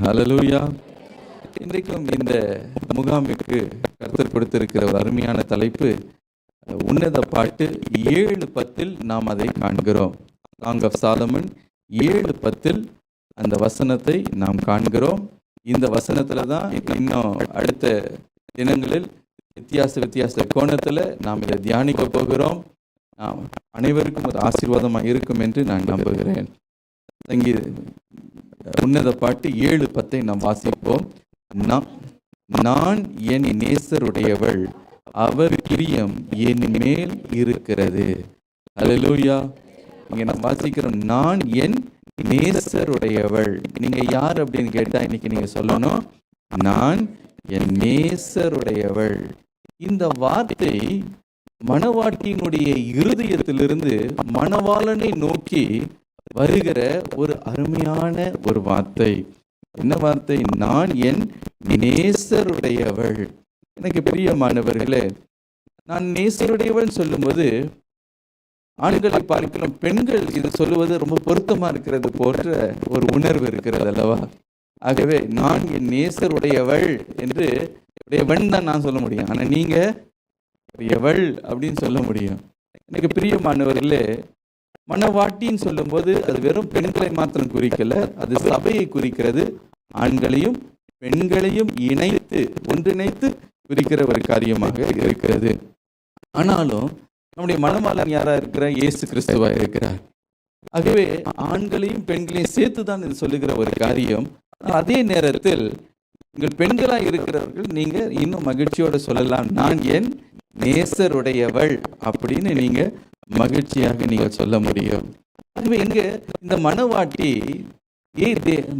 ஹல்லேலூயா. இன்றைக்கும் இந்த முகாமிற்கு கர்த்தர் கொடுத்திருக்கிற ஒரு அருமையான தலைப்பு, உன்னத பாட்டு 7:10 நாம் அதை காண்கிறோம். சாங் ஆஃப் சாலமன் 7:10 அந்த வசனத்தை நாம் காண்கிறோம். இந்த வசனத்துல தான் இன்னும் அடுத்த தினங்களில் வித்தியாச கோணத்துல நாம் இதை தியானிக்க போகிறோம். அனைவருக்கும் ஒரு ஆசீர்வாதமாக இருக்கும் என்று நான் நம்புகிறேன். இங்கே உன்னத பாட்டு 7:10 நாம் வாசிப்போம். நான் என் நேசருடையவள், அவர் பிரியம் என் மேல் இருக்கிறது. ஹல்லேலூயா. இங்க நாம் வாசிக்கிறோம், நான் என் நேசருடையவள். நீங்க யார் அப்படின்னு கேட்டா இன்னைக்கு நீங்க சொல்லணும், நான் என் நேசருடையவள். இந்த வார்த்தை மணவாட்டியினுடைய இருதயத்திலிருந்து மணவாளனை நோக்கி வருகிற ஒரு அருமையான ஒரு வார்த்தை. என்ன வார்த்தை? நான் என் நேசருடையவள். எனக்கு பிரியமானவர்களே, நான் நேசருடையவள் சொல்லும்போது ஆண்களை பார்க்கிறோம், பெண்கள் இது சொல்லுவது ரொம்ப பொருத்தமா இருக்கிறது போன்ற ஒரு உணர்வு இருக்கிறது அல்லவா? ஆகவே நான் என் நேசருடையவள் என்று உடையவன் தான் நான் சொல்ல முடியும், ஆனா நீங்க எவள் அப்படின்னு சொல்ல முடியும். எனக்கு பிரியமானவர்களே, மணவாட்டின்னு சொல்லும்போது அது வெறும் பெண்களை மாத்திரம் குறிக்கல, அது சபையை குறிக்கிறது. ஆண்களையும் பெண்களையும் இணைத்து ஒன்றிணைத்து குறிக்கிற ஒரு காரியமாக இருக்கிறது. ஆனாலும் நம்முடைய மணவாளன் யாரா இருக்கிறார்? இயேசு கிறிஸ்துவா இருக்கிறார். ஆகவே ஆண்களையும் பெண்களையும் சேர்த்து தான் இது சொல்லுகிற ஒரு காரியம். அதே நேரத்தில் நீங்கள் பெண்களாக இருக்கிறவர்கள் நீங்க இன்னும் மகிழ்ச்சியோட சொல்லலாம், நான் என் நேசருடையவள் அப்படின்னு நீங்க மகிழ்ச்சியாக நீங்க சொல்ல முடியும். ஆகவே எங்க இந்த மணவாட்டி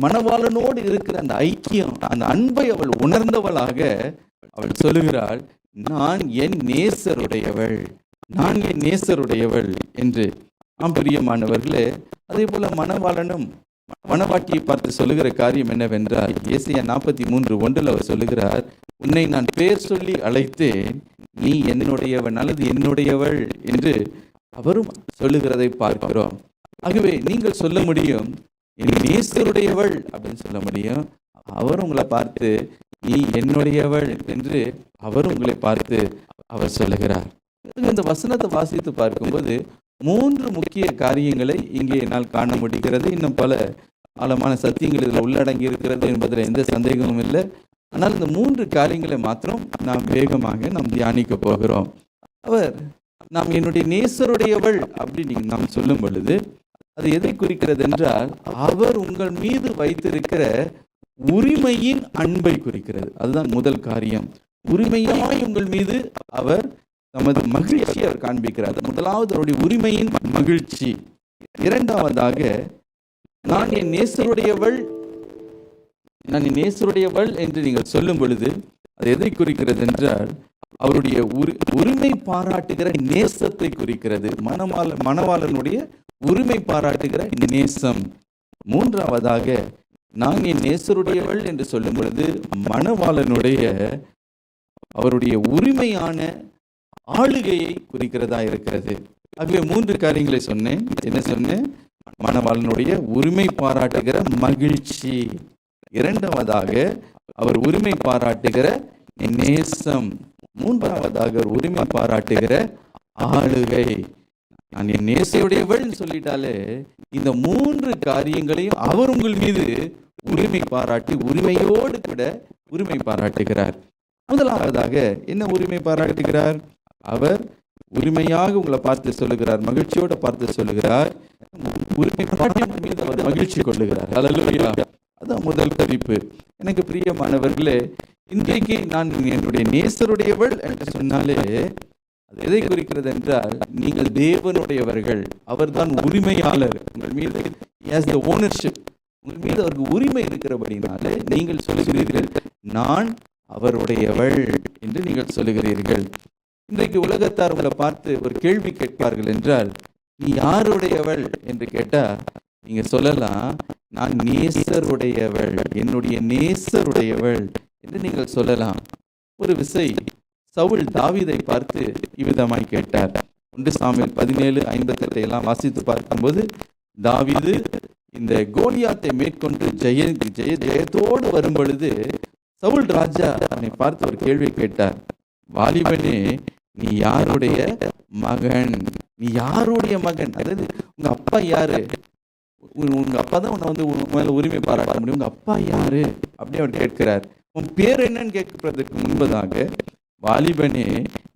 மணவாளனோடு இருக்கிற அந்த ஐக்கியம், அந்த அன்பை அவள் உணர்ந்தவளாக அவள் சொல்லுகிறாள், நான் என் நேசருடையவள், நான் என் நேசருடையவள் என்று. ஆம் பிரியமானவர்களே, அதே போல மணவாளனும் மணவாட்டியை பார்த்து சொல்லுகிற காரியம் என்னவென்றால், ஏசாயா 43:1 அவர் சொல்லுகிறார், உன்னை நான் பேர் சொல்லி அழைத்தேன், நீ என்னுடையவன் அல்லது என்னுடையவள் என்று அவரும் சொல்லுகிறதை பார்க்கிறோம். ஆகவே நீங்கள் சொல்ல முடியும், என் நேசருடையவள் அப்படின்னு சொல்ல முடியும். அவர் உங்களை பார்த்து நீ என்னுடையவள் என்று அவர் உங்களை பார்த்து அவர் சொல்லுகிறார். இந்த வசனத்தை வாசித்து பார்க்கும்போது 3 முக்கிய காரியங்களை இங்கே என்னால் காண முடிகிறது. இன்னும் பல ஆழமான சத்தியங்கள் இதில் உள்ளடங்கி இருக்கிறது என்பதில் எந்த சந்தேகமும் இல்லை. ஆனால் இந்த 3 காரியங்களை மாத்திரம் நாம் வேகமாக நாம் தியானிக்க போகிறோம். அவர் நாம் என்னுடைய நேசருடையவள் அப்படின்னு நாம் சொல்லும் பொழுது அது எதை குறிக்கிறது என்றால், அவர் உங்கள் மீது வைத்திருக்கிற உரிமையின் அன்பை குறிக்கிறது. அதுதான் முதல் காரியம். உரிமையாய் உங்கள் மீது அவர் நமது மகிழ்ச்சியை அவர் காண்பிக்கிறார். முதலாவது அவருடைய உரிமையின் மகிழ்ச்சி. இரண்டாவதாக நான் என் நேசருடையவள், நான் என் நேசருடையவள் என்று நீங்கள் சொல்லும் பொழுது அது எதை குறிக்கிறது என்றால், அவருடைய உரிமை பாராட்டுகிற நேசத்தை குறிக்கிறது. மணவாளனுடைய உரிமை பாராட்டுகிற நேசம். மூன்றாவதாக நான் என் நேசருடையவள் என்று சொல்லும் பொழுது மணவாளனுடைய அவருடைய உரிமையான ஆளுகையை குறிக்கிறதா இருக்கிறது. ஆகவே 3 காரியங்களை சொன்னேன். என்ன சொன்னேன்? மணவாளனுடைய உரிமை பாராட்டுகிற மகிழ்ச்சி, இரண்டாவதாக அவர் உரிமை பாராட்டுகிற நேசம், மூன்றாவதாக அவர் உரிமை பாராட்டுகிற ஆளுகை. நான் என் நேசருடையவள் சொல்லிட்டாலே இந்த 3 காரியங்களையும் அவர் உங்கள் மீது உரிமை பாராட்டி உரிமையோடு கூட உரிமை பாராட்டுகிறார். முதலாவதாக என்ன உரிமை பாராட்டுகிறார்? அவர் உரிமையாக உங்களை பார்த்து சொல்லுகிறார், மகிழ்ச்சியோட பார்த்து சொல்லுகிறார், உரிமை பாராட்டி உங்கள் மீது அவர் மகிழ்ச்சி கொள்ளுகிறார். ஹல்லேலூயா. அதான் முதல் குறிப்பு. எனக்கு பிரியமானவர்களே, இன்றைக்கு நான் என்னுடைய நேசருடையவள் என்று சொன்னாலே அது எதை குறிக்கிறது என்றால், நீங்கள் தேவனுடையவர்கள், அவர் தான் உரிமையாளர் உங்கள் மீது. ஓனர்ஷிப் உங்கள் மீது அவருக்கு உரிமை இருக்கிறபடினாலே நீங்கள் சொல்லுகிறீர்கள், நான் அவருடையவள் என்று நீங்கள் சொல்லுகிறீர்கள். இன்றைக்கு உலகத்தார் உங்களை பார்த்து ஒரு கேள்வி கேட்பார்கள் என்றால், நீ யாருடையவள் என்று கேட்டா நீங்க சொல்லலாம், நான் நேசருடையவள், என்னுடைய நேசருடையவள் என்று நீங்கள் சொல்லலாம். ஒரு விசை சவுல் தாவீதை பார்த்து இவ்விதமாய் கேட்டார். 1 சாமுவேல் 17:58 எல்லாம் வாசித்து பார்க்கும்போது, தாவீது இந்த கோலியாத்தை மேற்கொண்டு ஜெயத்தோடு வரும் பொழுது சவுல் ராஜா அவனை பார்த்து ஒரு கேள்வி கேட்டார். வாலிபனே, நீ யாருடைய மகன்? நீ யாருடைய மகன்? அதாவது உங்க அப்பா யாரு? உங்க அப்பா தான் உன்னை வந்து உன் மேல உரிமை பாராட்ட முடியும். உங்க அப்பா யாரு அப்படி அவர் கேட்கிறார். உன் பேர் என்னன்னு கேட்கறதுக்கு முன்பதாக, வாலிபனே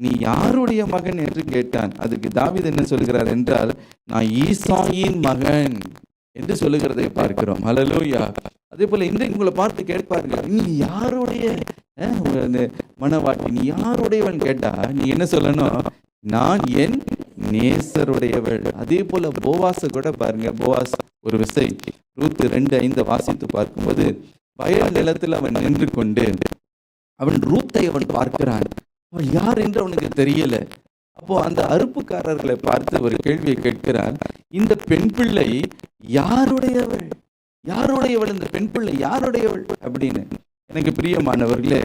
நீ யாருடைய மகன் என்று கேட்டான். அதுக்கு தாவீது என்ன சொல்கிறார் என்றால், நான் ஈசாயின் மகன் என்று சொல்லுகிறதை பார்க்கிறோம். ஹல்லேலூயா. அதே போல இன்றைக்கு உங்களை பார்த்து கேட்பார்கள், நீ யாருடைய மனவாட்டி, நீ யாருடையவன் கேட்டா நீ என்ன சொல்லணும்? நான் என் நேசருடையவள். அதே போல போவாச கூட பாருங்க. போவாஸ் ஒரு விசை ரூத் 2:5 வாசித்து பார்க்கும்போது, வயல் நிலத்தில் அவன் நின்று கொண்டு அவன் ரூத்தை அவன் பார்க்கிறான். அவன் யார் என்று அவனுக்கு தெரியல. அப்போ அந்த அறுப்புக்காரர்களை பார்த்து ஒரு கேள்வியை கேட்கிறான், இந்த பெண் பிள்ளை யாருடையவள்? யாருடையவள்? இந்த பெண் பிள்ளை யாருடையவள் அப்படின்னு. எனக்கு பிரியமானவர்களே,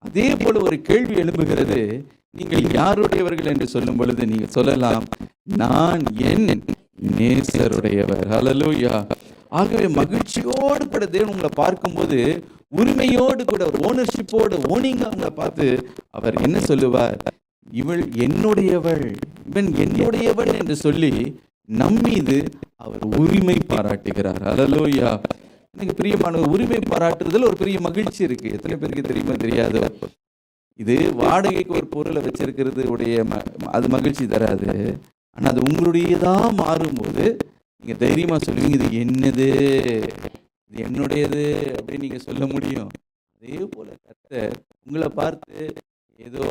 அதே போல ஒரு கேள்வி எழும்புகிறது. நீங்கள் யாருடையவர்கள் என்று சொல்லும் பொழுது நீங்க சொல்லலாம், நான் என் நேசருடையவர். ஹல்லேலூயா. ஆகவே மகிழ்ச்சியோடு கூட தேவன் உங்களை பார்க்கும்போது, உரிமையோடு கூட ஒரு ஓனர்ஷிப்போடு ஓனிங்க அவங்களை பார்த்து அவர் என்ன சொல்லுவார்? இவள் என்னுடையவள், இவன் என்னுடையவள் என்று சொல்லி நம்மீது அவர் உரிமை பாராட்டுகிறார். ஹல்லேலூயா. எனக்கு பிரியமான உரிமை பாராட்டுறதுல ஒரு பெரிய மகிழ்ச்சி இருக்கு. எத்தனை பேருக்கு தெரியுமா தெரியாது? இது வாடகைக்கு ஒரு பொருளை வச்சிருக்கிறது உடைய அது மகிழ்ச்சி தராது. ஆனா அது உங்களுடையதா மாறும்போது நீங்க தைரியமா சொல்லுவீங்க, இது என்னது, இது என்னுடையது அப்படின்னு நீங்க சொல்ல முடியும். அதே போல கர்த்தர் உங்களை பார்த்து ஏதோ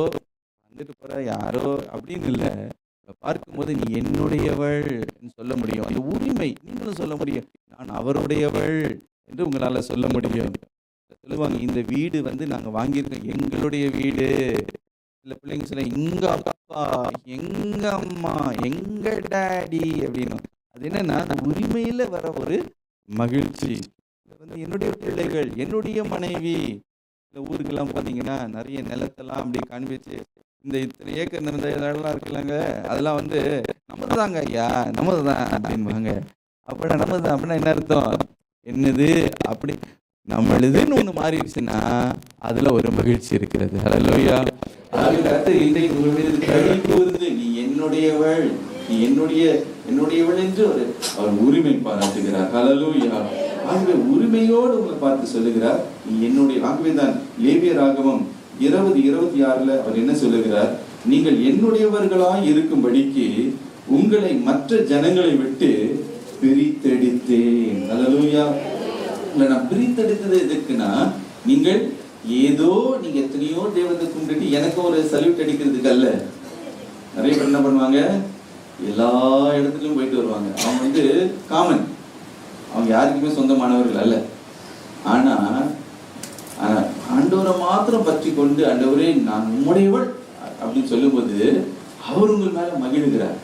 வந்துட்டு போற யாரோ அப்படின்னு இல்லை, பார்க்கும்போது நீ என்னுடையவள் சொல்ல முடியும். அந்த உரிமை நீங்களும் சொல்ல முடியும், நான் அவருடையவள் என்று உங்களால சொல்ல முடியும். சொல்லுவாங்க, இந்த வீடு வந்து நாங்க வாங்கியிருக்கோம், எங்களுடைய வீடு. சில பிள்ளைங்க சொல்ல, எங்க அப்பா, எங்க அம்மா, எங்க டாடி அப்படின்னு. அது என்னன்னா அந்த உரிமையில வர ஒரு மகிழ்ச்சி. வந்து என்னுடைய பிள்ளைகள், என்னுடைய மனைவி. இந்த ஊருக்கெல்லாம் பார்த்தீங்கன்னா நிறைய நிலத்தெல்லாம் அப்படி காண்பிச்சு, இந்த இத்தனை ஏக்கர் நிறைந்த இடம்லாம் இருக்குல்லங்க, அதெல்லாம் வந்து நமது தாங்க ஐயா, நமது தான் அப்படின்வாங்க. அப்படின்னா நமது தான் அப்படின்னா என்ன அர்த்தம்? என்னது அப்படி நம்மளுதுன்னு ஒண்ணு மாறிடுச்சுன்னா அதுல ஒரு மகிழ்ச்சி இருக்கிறது. ஹல்லேலூயா. இன்றைக்கு உங்கள் மீது கை கூர்ந்து, நீ என்னுடையவள், நீ என்னுடையவள் என்று அவர் உரிமை பாராட்டுகிறார். ஹல்லேலூயா. ஆகவே உரிமையோடு உங்களை பார்த்து சொல்லுகிறார், நீ என்னுடைய. ஆகவேதான் லேவியராகமம் 20:26 அவர் என்ன சொல்லுகிறார்? நீங்கள் என்னுடையவர்களாய் இருக்கும்படிக்கு உங்களை மற்ற ஜனங்களை விட்டு பிரித்தெடுத்தேன். ஹல்லேலூயா. நான் பிரித்தெடுத்தது எதுக்குன்னா, நீங்கள் ஏதோ நீங்க எத்தனையோ தேவதை கும்பிட்டு எனக்கு ஒரு சல்யூட் அடிக்கிறதுக்கு அல்ல. நிறைய பேர் என்ன பண்ணுவாங்க, எல்லா இடத்துலயும் போயிட்டு வருவாங்க. அவங்க வந்து காமன், அவங்க யாருக்குமே சொந்தமானவர்கள் அல்ல. ஆனா ஆண்டவரை மாத்திரம் பற்றி கொண்டு, ஆண்டவரே நான் உம்முடையவள் அப்படின்னு சொல்லும்போது அவர் உங்கள் மேல மகிழ்கிறார்,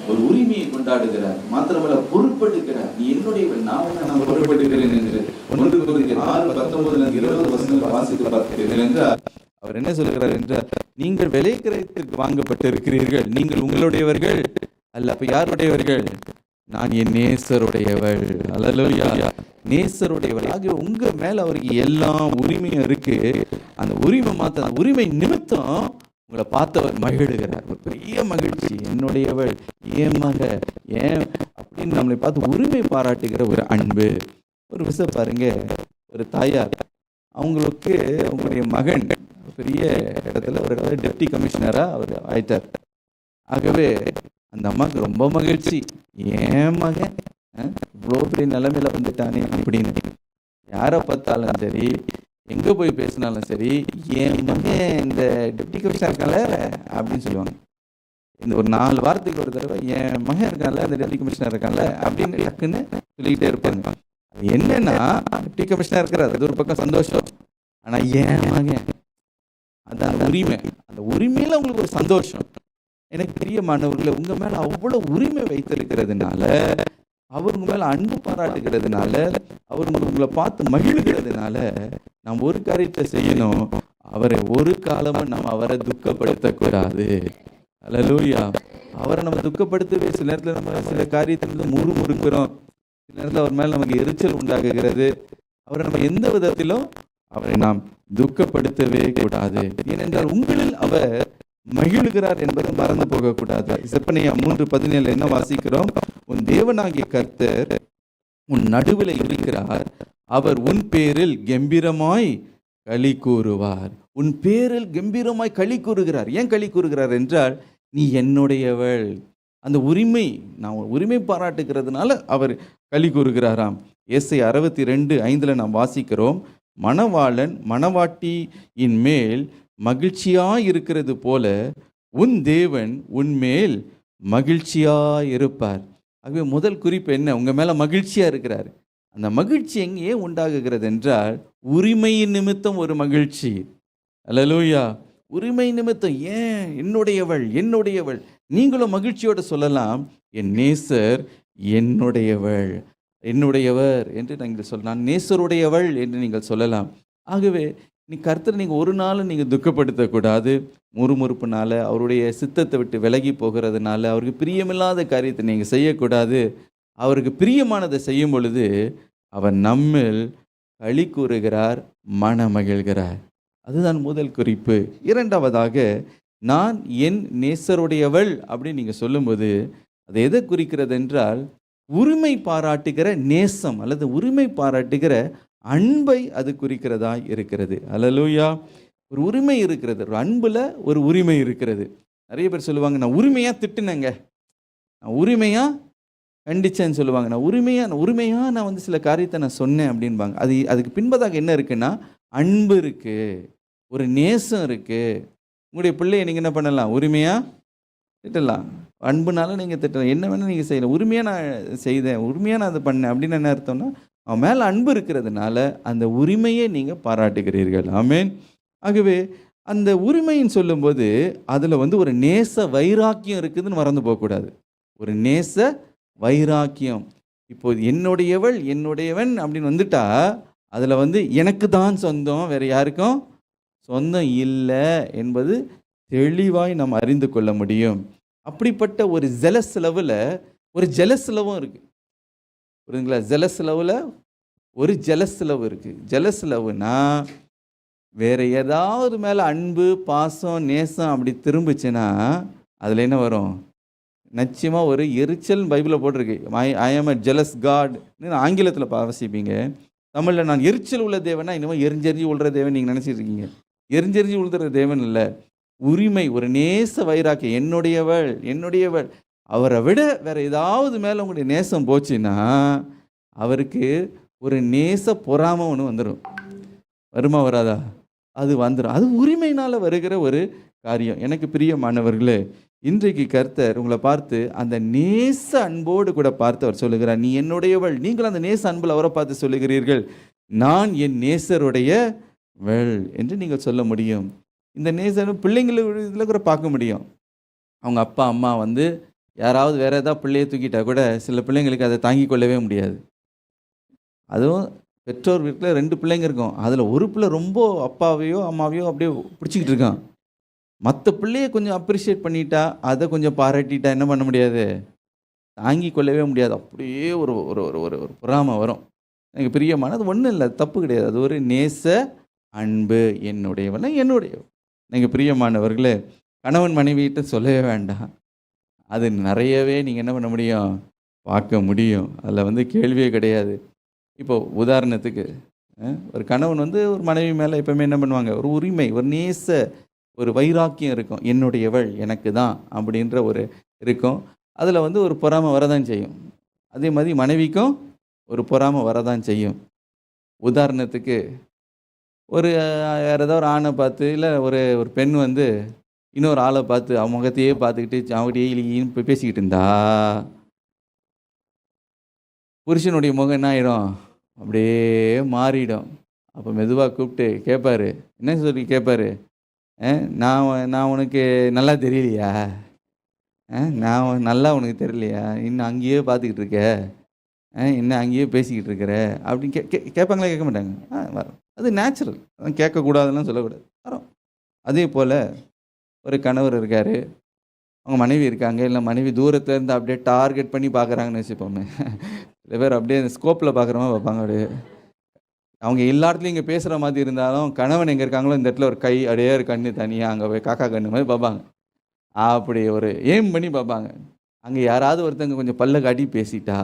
ஒரு உரிமையை கொண்டாடுகிறார், மாத்திரமல்ல பொறுப்படுகிறார். நீ என்னுடையவள், நான் பொறுப்படுகிறேன் என்று 1 கொரிந்தியர் 6:19-20 வாசித்து பார்த்தீர்கள் என்றால் அவர் என்ன சொல்கிறார் என்றால், நீங்கள் விலை கிரயத்திற்கு வாங்கப்பட்டிருக்கிறீர்கள், நீங்கள் உங்களுடையவர்கள் அல்ல. அப்ப யாருடையவர்கள்? நான் என் நேசருடையவள். ஹல்லேலூயா. நேசருடையவள். ஆகிய உங்க மேல அவருக்கு எல்லா உரிமையும் இருக்கு. அந்த உரிமை மாத்த, அந்த உரிமை நிமித்தம் உங்களை பார்த்தவர் மகிழ்கிறார். ஒரு பெரிய மகிழ்ச்சி. என்னுடையவள், ஏன் மக, ஏன் அப்படின்னு நம்மளை பார்த்து உரிமை பாராட்டுகிற ஒரு அன்பு. ஒரு விஷயம் பாருங்க, ஒரு தாயார் அவங்களுக்கு அவங்களுடைய மகன் பெரிய இடத்துல ஒரு இடத்துல டெப்டி கமிஷனரா அவர் ஆயிட்டார். ஆகவே அந்த அம்மாவுக்கு ரொம்ப மகிழ்ச்சி, ஏன் மகன் இவ்வளோ பெரிய நிலைமையில வந்துட்டானே அப்படின்னு. யாரை பார்த்தாலும் சரி, எங்க போய் பேசினாலும் சரி, என் மகன் இந்த டெப்டி கமிஷனர் இருக்கான்ல அப்படின்னு சொல்லுவாங்க. இந்த ஒரு 4 வாரத்துக்கு ஒரு தடவை என் மகன் இருக்கான்ல, இந்த டெப்டி கமிஷனர் இருக்கான்ல அப்படின்னு டக்குன்னு சொல்லிக்கிட்டே இருப்பாங்க. அது என்னன்னா, டெப்டி கமிஷனர் இருக்கிறார், அது ஒரு பக்கம் சந்தோஷம். ஆனா என் மகன், அது அந்த உரிமை, அந்த உரிமையில உங்களுக்கு ஒரு சந்தோஷம். எனக்கு பிரியமானவர்களை, உங்க மேல அவ்வளவு உரிமை வைத்திருக்கிறதுனால, அவர் உங்க மேல அன்பு பாராட்டுகிறதுனால, அவர் உங்களை பார்த்து மகிழ்கிறதுனால, நாம் ஒரு காரியத்தை செய்யணும், அவரை ஒரு காலமும் நம்ம அவரை துக்கப்படுத்தக்கூடாது. ஹல்லேலூயா. அவரை நம்ம துக்கப்படுத்தவே சில நேரத்தில் நம்ம சில காரியத்திலிருந்து முறுமுறுக்கிறோம், நேரத்தில் அவர் மேல் நமக்கு எரிச்சல் உண்டாகுகிறது. அவரை நம்ம எந்த விதத்திலும் அவரை நாம் துக்கப்படுத்தவே கூடாது. ஏனென்றால் உங்களில் அவர் மகிழ்கிறார் என்பதை மறந்து போகக்கூடாது. செப்பனியா 3:17 என்ன வாசிக்கிறோம்? உன் தேவனாகிய கர்த்தர் உன் நடுவில் இருக்கிறார், அவர் உன் பேரில் கம்பீரமாய் களி கூறுவார். உன் பேரில் கம்பீரமாய் களி கூறுகிறார். ஏன் களி கூறுகிறார் என்றால், நீ என்னுடையவள். அந்த உரிமை, நான் உரிமை பாராட்டுகிறதுனால அவர் களி கூறுகிறாராம். ஏசாயா 62:5 நாம் வாசிக்கிறோம், மணவாளன் மணவாட்டியின் மேல் மகிழ்ச்சியாய் இருக்கிறது போல உன் தேவன் உன்மேல் மகிழ்ச்சியாய் இருப்பார். ஆகவே முதல் குறிப்பு என்ன? உங்க மேல மகிழ்ச்சியா இருக்கிறார். அந்த மகிழ்ச்சி எங்கே உண்டாகுகிறது என்றால், உரிமையின் நிமித்தம் ஒரு மகிழ்ச்சி. அல்லேலூயா. உரிமை நிமித்தம். ஏன்? என்னுடையவள், என்னுடையவள். நீங்களும் மகிழ்ச்சியோடு சொல்லலாம், என் நேசர் என்னுடையவள், என்னுடையவர் என்று நீங்கள் சொல்லலாம். நான் நேசருடையவள் என்று நீங்கள் சொல்லலாம். ஆகவே நீ கர்த்தரை நீங்கள் ஒரு நாளும் நீங்கள் துக்கப்படுத்தக்கூடாது. முறுமுறுப்புனால, அவருடைய சித்தத்தை விட்டு விலகி போகிறதுனால, அவருக்கு பிரியமில்லாத காரியத்தை நீங்கள் செய்யக்கூடாது. அவருக்கு பிரியமானதை செய்யும் பொழுது அவர் நம்மில் களி கூறுகிறார், மனமகிழ்கிறார். அதுதான் முதல் குறிப்பு. இரண்டாவதாக, நான் என் நேசருடையவள் அப்படின்னு நீங்கள் சொல்லும்போது அது எதை குறிக்கிறது என்றால், உரிமை பாராட்டுகிற நேசம் அல்லது உரிமை பாராட்டுகிற அன்பை அது குறிக்கிறதா இருக்கிறது. அல்லேலூயா. ஒரு உரிமை இருக்கிறது, ஒரு அன்புல ஒரு உரிமை இருக்கிறது. நிறைய பேர் சொல்லுவாங்க, நான் உரிமையாக திட்டுனேங்க, நான் உரிமையாக கண்டிச்சேன்னு சொல்லுவாங்க. நான் உரிமையாக நான் வந்து சில காரியத்தை நான் சொன்னேன் அப்படின்பாங்க. அதுக்கு பின்பதாக என்ன இருக்குன்னா, அன்பு இருக்கு, ஒரு நேசம் இருக்கு. உங்களுடைய பிள்ளையை நீங்கள் என்ன பண்ணலாம்? உரிமையாக திட்டலாம். அன்புனால நீங்கள் திட்டலாம், என்ன வேணால் நீங்கள் செய்யலாம். உரிமையாக நான் செய்தேன், உரிமையாக நான் அதை பண்ணேன் அப்படின்னு என்ன அர்த்தம்னா, அவன் மேலே அன்பு இருக்கிறதுனால அந்த உரிமையை நீங்கள் பாராட்டுகிறீர்கள். ஆமேன். ஆகவே அந்த உரிமைன்னு சொல்லும்போது அதில் வந்து ஒரு நேச வைராக்கியம் இருக்குதுன்னு மறந்து போகக்கூடாது. ஒரு நேச வைராக்கியம். இப்போது என்னுடையவள் என்னுடையவன் அப்படின்னு வந்துட்டா அதில் வந்து எனக்கு தான் சொந்தம், வேறு யாருக்கும் சொந்தம் இல்லை என்பது தெளிவாய் நாம் அறிந்து கொள்ள முடியும். அப்படிப்பட்ட ஒரு ஜெலஸ் லெவலில் ஒரு ஜெலஸ் லெவும் இருக்குது. புரியுதுங்களா? ஜெலஸ் லெவலில் ஒரு ஜெலஸ் லெவ் இருக்குது. ஜெலஸ் லெவ்னா வேறு ஏதாவது மேலே அன்பு, பாசம், நேசம் அப்படி திரும்பிச்சுன்னா அதில் என்ன வரும்? நிச்சயமாக ஒரு எரிச்சல் பைபிளில் போட்டிருக்கு. ஐ ஆம் அ ஜெலஸ் காட்னு ஆங்கிலத்தில் வாசிப்பீங்க. தமிழில் நான் எரிச்சல் உள்ள தேவனா இன்னமும் எரிஞ்செறிஞ்சு உள்ற தேவன் நீங்கள் நினச்சிட்டு இருக்கீங்க. எரிஞ்செறிஞ்சு உள்ற தேவன் இல்லை. உரிமை, ஒரு நேச வைராக்கியம். என்னுடையவள் என்னுடையவள். அவரை விட வேறு ஏதாவது மேலே உங்களுடைய நேசம் போச்சுன்னா அவருக்கு ஒரு நேச பொறாமை ஒன்று வந்துடும். வருமா வராதா? அது வந்துடும். அது உரிமையினால் வருகிற ஒரு காரியம். எனக்கு பிரியமானவர்களே, இன்றைக்கு கர்த்தர் உங்களை பார்த்து அந்த நேச அன்போடு கூட பார்த்து அவர் சொல்லுகிறார், நீ என்னுடையவள். நீங்கள் அந்த நேச அன்பில் அவரை பார்த்து சொல்லுகிறீர்கள், நான் என் நேசருடையவள் என்று நீங்கள் சொல்ல முடியும். இந்த நேசன் பிள்ளைங்களுக்கு இதில் கூட பார்க்க முடியும். அவங்க அப்பா அம்மா வந்து யாராவது வேறு ஏதாவது பிள்ளையை தூக்கிட்டா கூட சில பிள்ளைங்களுக்கு அதை தாங்கி கொள்ளவே முடியாது. அதுவும் பெற்றோர் வீட்டில் 2 பிள்ளைங்க இருக்கும். அதில் ஒரு பிள்ளை ரொம்ப அப்பாவையோ அம்மாவையோ அப்படியே பிடிச்சிக்கிட்டு இருக்கான். மற்ற பிள்ளையை கொஞ்சம் அப்ரிஷியேட் பண்ணிட்டா, அதை கொஞ்சம் பாராட்டிட்டா என்ன பண்ண முடியாது? தாங்கி கொள்ளவே முடியாது. அப்படியே ஒரு ஒரு ஒரு ஒரு ஒரு பொறாமை வரும். எனக்கு பிரியமானது ஒன்றும் இல்லை, தப்பு கிடையாது. அது ஒரு நேச அன்பு. என்னுடையவன் என்னுடையவன். நீங்கள் பிரியமானவர்களே, கணவன் மனைவிகிட்ட சொல்லவே வேண்டாம். அது நிறையவே நீங்கள் என்ன பண்ண முடியும்? பார்க்க முடியும். அதில் வந்து கேள்வியே கிடையாது. இப்போ உதாரணத்துக்கு ஒரு கணவன் வந்து ஒரு மனைவி மேலே எப்பவுமே என்ன பண்ணுவாங்க? ஒரு உரிமை, ஒரு நேச, ஒரு வைராக்கியம் இருக்கும். என்னுடையவள் எனக்கு தான் அப்படின்ற ஒரு இருக்கும். அதில் வந்து ஒரு பொறாமை வரதான் செய்யும். அதே மாதிரி மனைவிக்கும் ஒரு பொறாமை வரதான் செய்யும். உதாரணத்துக்கு ஒரு வேறு ஏதோ ஒரு ஆணை பார்த்து, இல்லை ஒரு ஒரு பெண் வந்து இன்னொரு ஆளை பார்த்து அவன் முகத்தையே பார்த்துக்கிட்டு அவங்ககிட்டயே இழின்னு பேசிக்கிட்டு இருந்தா புருஷனுடைய முகம் என்ன ஆகிடும்? அப்படியே மாறிடும். அப்போ மெதுவாக கூப்பிட்டு கேட்பாரு. என்ன சொல்லி கேட்பாரு? நான் உனக்கு நல்லா தெரியலையா? நான் நல்லா உனக்கு தெரியலையா? இன்னும் அங்கேயே பார்த்துக்கிட்டு இருக்க, இன்னும் அங்கேயே பேசிக்கிட்டு இருக்கிற அப்படின்னு கேட்பாங்களா? கேட்க மாட்டாங்க. வரும். அது நேச்சுரல். கேட்கக்கூடாதுன்னு சொல்லக்கூடாது, வரும். அதே போல் ஒரு கணவர் இருக்கார், அவங்க மனைவி இருக்காங்க, இல்லை மனைவி தூரத்துல இருந்து அப்படியே டார்கெட் பண்ணி பார்க்குறாங்கன்னு வச்சுப்போமே. சில பேர் அப்படியே அந்த ஸ்கோப்பில் பார்க்குற மாதிரி பார்ப்பாங்க அப்படியே. அவங்க எல்லா இடத்துலையும் இங்கே பேசுகிற மாதிரி இருந்தாலும், கணவன் எங்கே இருக்காங்களோ இந்த இடத்துல ஒரு கை அப்படியே ஒரு கண்ணு தனியாக அங்கே போய் காக்கா கண்ணு மாதிரி பார்ப்பாங்க. அப்படி ஒரு எய்ம் பண்ணி பார்ப்பாங்க. அங்கே யாராவது ஒருத்தங்க கொஞ்சம் பல்ல காட்டி பேசிட்டா,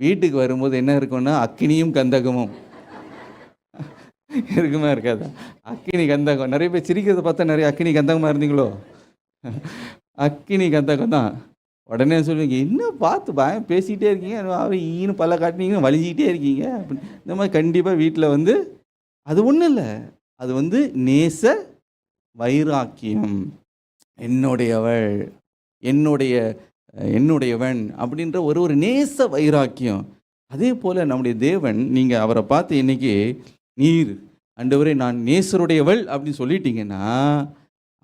வீட்டுக்கு வரும்போது என்ன இருக்கும்னா அக்கினியும் கந்தகமும் இருக்குமா இருக்காதா? அக்கினி கந்தகம். நிறைய பேர் சிரிக்கிறத பார்த்தா நிறைய அக்கினி கந்தகமாக இருந்தீங்களோ? அக்கினி கந்தகம் தான். உடனே சொல்லுவீங்க, என்ன பார்த்து பயம் பேசிக்கிட்டே இருக்கீங்க, அவன் ஈன்னு பல்ல காட்டினீங்க வலிஞ்சிக்கிட்டே இருக்கீங்க அப்படின்னு. இந்த மாதிரி கண்டிப்பாக வீட்டில் வந்து அது ஒன்றும் இல்லை, அது வந்து நேச வைராக்கியம். என்னுடையவள், என்னுடைய என்னுடையவன் அப்படின்ற ஒரு நேச வைராக்கியம். அதே போல் நம்முடைய தேவன், நீங்கள் அவரை பார்த்து இன்னைக்கு நீர் ஆண்டவரே நான் நேசருடையவள் அப்படின்னு சொல்லிட்டீங்கன்னா,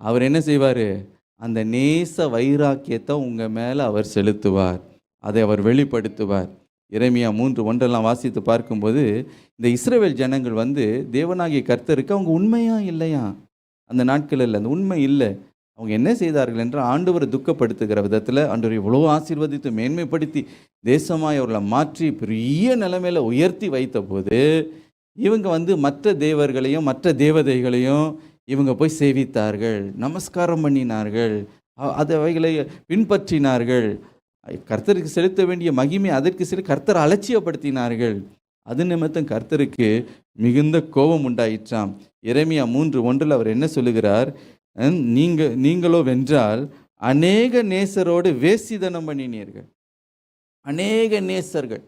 அவர் என்ன செய்வார்? அந்த நேச வைராக்கியத்தை உங்கள் மேலே அவர் செலுத்துவார், அதை அவர் வெளிப்படுத்துவார். எரேமியா 3:1 வாசித்து பார்க்கும்போது, இந்த இஸ்ரவேல் ஜனங்கள் வந்து தேவனாகிய கர்த்தருக்கு அவங்க உண்மையா இல்லையா? அந்த நாட்களில் அந்த உண்மை இல்லை. அவங்க என்ன செய்தார்கள் என்றால், ஆண்டவரை துக்கப்படுத்துகிற விதத்தில் ஆண்டவரை இவ்வளோ ஆசீர்வதித்து மேன்மைப்படுத்தி தேசமாய் அவர்களை மாற்றி பெரிய நிலைமையில உயர்த்தி வைத்த போது, இவங்க வந்து மற்ற தேவர்களையும் மற்ற தேவதைகளையும் இவங்க போய் சேவித்தார்கள், நமஸ்காரம் பண்ணினார்கள், அவைகளை பின்பற்றினார்கள். கர்த்தருக்கு செலுத்த வேண்டிய மகிமை அதற்கு கர்த்தரை அலட்சியப்படுத்தினார்கள். அது நிமித்தம் கர்த்தருக்கு மிகுந்த கோபம் உண்டாயிற்றாம். எரேமியா 3:1 அவர் என்ன சொல்லுகிறார்? நீங்களோ வென்றால் அநேக நேசரோடு வேசிதனம் பண்ணினீர்கள். அநேக நேசர்கள்,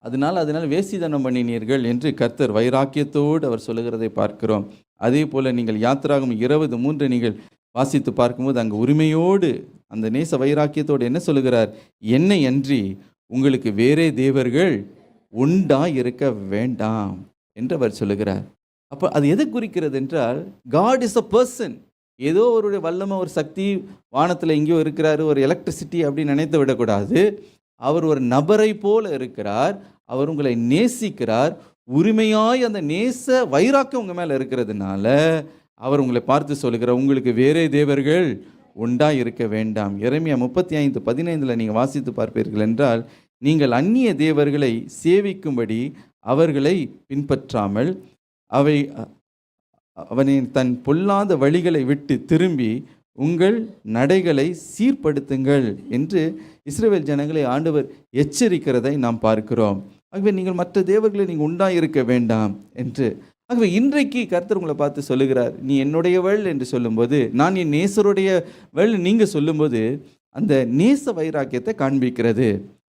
அதனால் வேசிதனம் பண்ணினீர்கள் என்று கர்த்தர் வைராக்கியத்தோடு அவர் சொல்லுகிறதை பார்க்கிறோம். அதே போல் நீங்கள் யாத்திராகமம் 20:3 நீங்கள் வாசித்து பார்க்கும்போது அங்கே உரிமையோடு அந்த நேச வைராக்கியத்தோடு என்ன சொல்லுகிறார்? என்னை அன்றி உங்களுக்கு வேறே தேவர்கள் உண்டா இருக்க வேண்டாம் என்று அவர் சொல்லுகிறார். அப்போ அது எதை குறிக்கிறது என்றால், காட் இஸ் அ பர்சன். ஏதோ ஒரு வல்லமை, ஒரு சக்தி வானத்தில் எங்கேயோ இருக்கிறாரு, ஒரு எலக்ட்ரிசிட்டி அப்படின்னு நினைத்து விடக்கூடாது. அவர் ஒரு நபரை போல இருக்கிறார். அவர் உங்களை நேசிக்கிறார். உரிமையாய் அந்த நேச வைராக்கியம் உங்கள் மேலே இருக்கிறதுனால அவர் உங்களை பார்த்து சொல்லுகிறார், உங்களுக்கு வேறே தேவர்கள் உண்டா இருக்க வேண்டாம். எரேமியா 35:15 நீங்கள் வாசித்து பார்ப்பீர்கள் என்றால், நீங்கள் அந்நிய தேவர்களை சேவிக்கும்படி அவர்களை பின்பற்றாமல் அவனை தன் பொல்லாத வழிகளை விட்டு திரும்பி உங்கள் நடைகளை சீர்படுத்துங்கள் என்று இஸ்ரவேல் ஜனங்களை ஆண்டவர் எச்சரிக்கிறதை நாம் பார்க்கிறோம். ஆகவே நீங்கள் மற்ற தேவர்களை நீங்கள் உண்டாயிருக்க வேண்டாம் என்று. ஆகவே இன்றைக்கு கர்த்தர் உங்களை பார்த்து சொல்லுகிறார், நீ என்னுடையவள் என்று சொல்லும்போது, நான் என் நேசருடையவள் நீங்கள் சொல்லும்போது அந்த நேச வைராக்கியத்தை காண்பிக்கிறது.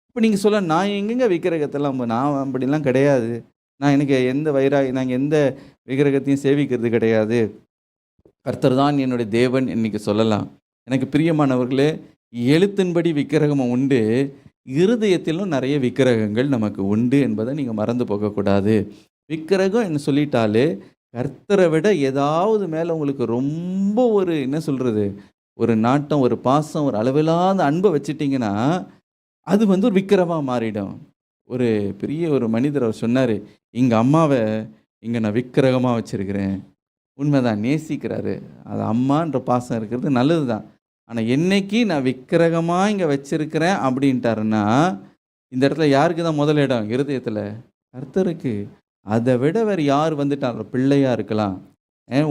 இப்போ நீங்கள் சொல்ல, நான் எங்கெங்க விக்கிரகத்தெல்லாம், நான் அப்படிலாம் கிடையாது, எனக்கு நாங்கள் எந்த விக்கிரகத்தையும் சேவிக்கிறது கிடையாது, கர்த்தர் தான் என்னுடைய தேவன் இன்னைக்கு சொல்லலாம். எனக்கு பிரியமானவர்களே, எழுத்தின்படி விக்கிரகம் உண்டு, இருதயத்திலும் நிறைய விக்கிரகங்கள் நமக்கு உண்டு என்பதை நீங்கள் மறந்து போகக்கூடாது. விக்கிரகம் என்ன சொல்லிட்டாலே, கர்த்தரை விட ஏதாவது மேலே உங்களுக்கு ரொம்ப என்ன சொல்கிறது, ஒரு நாட்டம், ஒரு பாசம், ஒரு அளவில்லாத அன்பை வச்சுட்டிங்கன்னா அது ஒரு விக்கிரமாக மாறிடும். ஒரு பெரிய ஒரு மனிதர் அவர் சொன்னார், எங்கள் அம்மாவை இங்கே நான் விக்கிரகமாக வச்சுருக்கிறேன். உண்மைதான், நேசிக்கிறாரு. அது அம்மான்ற பாசம் இருக்கிறது நல்லது தான். ஆனால் என்னைக்கு நான் விக்கிரகமாக இங்கே வச்சிருக்கிறேன் அப்படின்ட்டாருன்னா, இந்த இடத்துல யாருக்கு தான் முதல் இடம்? இருதயத்தில் கர்த்தருக்கு. அதை விட வேறு யார் வந்துட்டார்? பிள்ளையாக இருக்கலாம்,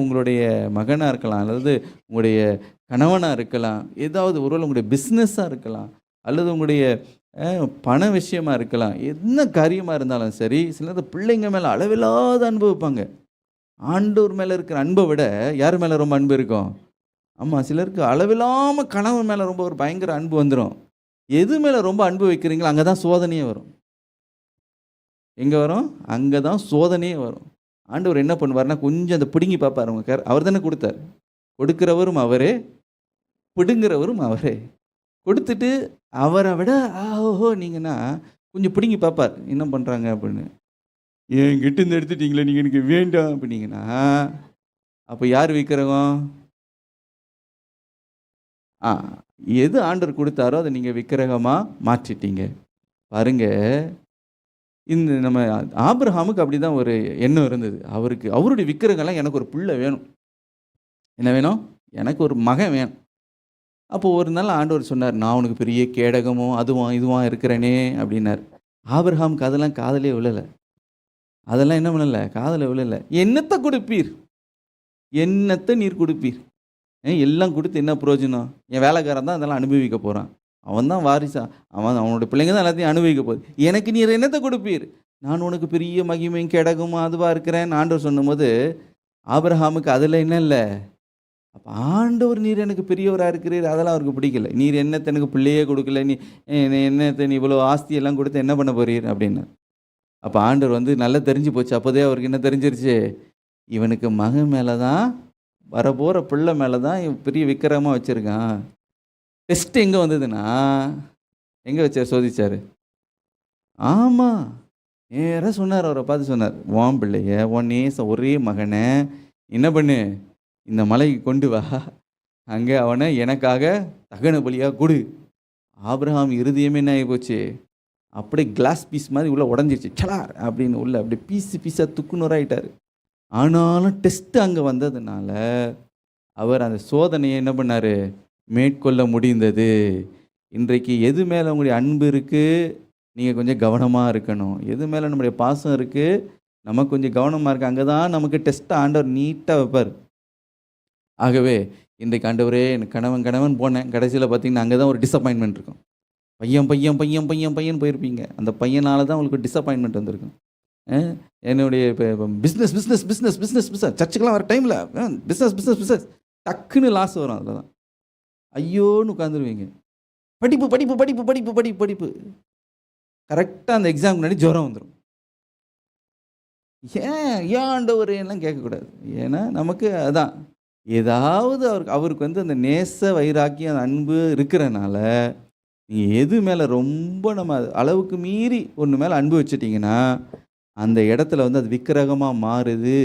உங்களுடைய மகனாக இருக்கலாம், அல்லது உங்களுடைய கணவனாக இருக்கலாம், ஏதாவது ஒருவேளை உங்களுடைய பிஸ்னஸாக இருக்கலாம், அல்லது உங்களுடைய பண விஷயமா இருக்கலாம். என்ன காரியமாக இருந்தாலும் சரி, சிலர் பிள்ளைங்க மேலே அளவில்லாத அன்பு வைப்பாங்க. ஆண்டவர் மேலே இருக்கிற அன்பை விட யார் மேலே ரொம்ப அன்பு இருக்கும்? ஆமாம், சிலருக்கு அளவில்லாமல் கணவன் மேலே ரொம்ப ஒரு பயங்கர அன்பு வந்துடும். எது மேலே ரொம்ப அன்பு வைக்கிறீங்களோ அங்கே தான் சோதனையே வரும். எங்கே வரும்? அங்கே தான் சோதனையே வரும். ஆண்டவர் என்ன பண்ணுவார்னா, கொஞ்சம் அந்த பிடுங்கி பார்ப்பார். அவர் தானே கொடுத்தார். கொடுக்கிறவரும் அவரே, பிடுங்கிறவரும் அவரே. கொடுத்துட்டு அவரை விட ஓஹோ நீங்கன்னா கொஞ்சம் பிடுங்கி பார்ப்பார், என்ன பண்ணுறாங்க அப்படின்னு. என்கிட்ட இருந்து எடுத்துட்டீங்களே, நீங்கள் எனக்கு வேண்டாம் அப்படிங்கன்னா, அப்போ யார் விக்கிரகம்? எது ஆண்டவர் கொடுத்தாரோ அதை நீங்கள் விக்கிரகமாக மாற்றிட்டீங்க. பாருங்க, இந்த நம்ம ஆபிரகாமுக்கு அப்படி தான் ஒரு எண்ணம் இருந்தது. அவருடைய விக்கிரகம்லாம், எனக்கு ஒரு பிள்ளை வேணும். என்ன வேணும்? எனக்கு ஒரு மகன் வேணும். அப்போ ஒரு நாள் ஆண்டவர் சொன்னார், நான் உனக்கு பெரிய கேடகமும் அதுவும் இதுவும் இருக்கிறேனே அப்படின்னார். ஆபிரகாமுக்கு அதெல்லாம் காதலே விழல. அதெல்லாம் என்ன பண்ணல, காதல விழல. என்னத்த கொடுப்பீர், என்னத்த நீர் கொடுப்பீர், எல்லாம் கொடுத்து என்ன பிரயோஜனம், என் வேலைக்காரன் தான் அதெல்லாம் அனுபவிக்க போகிறான், அவன் தான் வாரிசா, அவனுடைய பிள்ளைங்க தான் எல்லாத்தையும் அனுபவிக்க போகுது, எனக்கு நீர் என்னத்தை கொடுப்பீர், நான் உனக்கு பெரிய மகிமையும் கேடகமும் அதுவாக இருக்கிறேன் ஆண்டவர் சொன்னும்போது ஆபிரகாமுக்கு அதில் என்ன இல்லை. அப்போ ஆண்டவர் நீர் எனக்கு பெரியவராக இருக்கிறீர் அதெல்லாம் அவருக்கு பிடிக்கல. நீர் என்னத்தை எனக்கு பிள்ளையே கொடுக்கல, நீ என்னத்தை நீ இவ்வளோ ஆஸ்தியெல்லாம் கொடுத்து என்ன பண்ண போறீர் அப்படின்னு. அப்போ ஆண்டவர் வந்து நல்லா தெரிஞ்சு போச்சு. அப்போதே அவருக்கு என்ன தெரிஞ்சிருச்சு, இவனுக்கு மகன் மேலே தான், வரப்போகிற பிள்ளை மேலே தான் இவன் பெரிய விக்கிரமாக வச்சுருக்கான். டெஸ்ட் எங்கே வந்ததுன்னா, எங்கே வச்சார், சோதிச்சார். ஆமாம், நேராக சொன்னார், அவரை பார்த்து சொன்னார், உன் பிள்ளைய உன் நேச ஒரே மகனை என்ன பண்ணு, இந்த மலைக்கு கொண்டு வா, அங்கே அவனை எனக்காக தகன பலியாக கொடு. ஆபிரகாம் இருதயமே என்ன ஆகி போச்சு, அப்படியே கிளாஸ் பீஸ் மாதிரி உள்ளே உடஞ்சிருச்சு, சலார் அப்படின்னு உள்ள அப்படியே பீஸாக துக்குநூறாயிட்டார். ஆனாலும் டெஸ்ட்டு அங்கே வந்ததுனால அவர் அந்த சோதனையை என்ன பண்ணார், மேற்கொள்ள முடிந்தது. இன்றைக்கு எது மேலே உங்களுடைய அன்பு இருக்குது, நீங்கள் கொஞ்சம் கவனமாக இருக்கணும். எது மேலே நம்முடைய பாசம் இருக்குது, நமக்கு கொஞ்சம் கவனமாக இருக்குது. அங்கே தான் நமக்கு டெஸ்ட்டை ஆண்டவர் நீட்டாக வைப்பார். ஆகவே இன்றைக்கு ஆண்டவரே எனக்கு கணவன் போனேன், கடைசியில் பார்த்தீங்கன்னா அங்கே தான் ஒரு டிசப்பாயின்மெண்ட் இருக்கும். பையன் போயிருப்பீங்க, அந்த பையனால் தான் உங்களுக்கு டிசப்பாயின்மெண்ட் வந்திருக்கும். என்னுடைய இப்போ பிஸ்னஸ் சர்ச்சுக்கெல்லாம் வர டைமில் பிஸ்னஸ் டக்குன்னு லாஸ் வரும். அதில் தான் ஐயோன்னு உட்காந்துருவீங்க. படிப்பு கரெக்டாக அந்த எக்ஸாம் முன்னாடி ஜுரம் வந்துடும். ஏன் ஆண்டவர் எல்லாம் கேட்கக்கூடாது. ஏன்னா நமக்கு அதான் ஏதாவது அவருக்கு வந்து அந்த நேச வைராக்கியம் அந்த அன்பு இருக்கிறனால நீங்கள் எது மேலே ரொம்ப நம்ம அளவுக்கு மீறி ஒன்று மேலே அன்பு வச்சுட்டிங்கன்னா அந்த இடத்துல வந்து அது விக்கிரகமாக மாறுது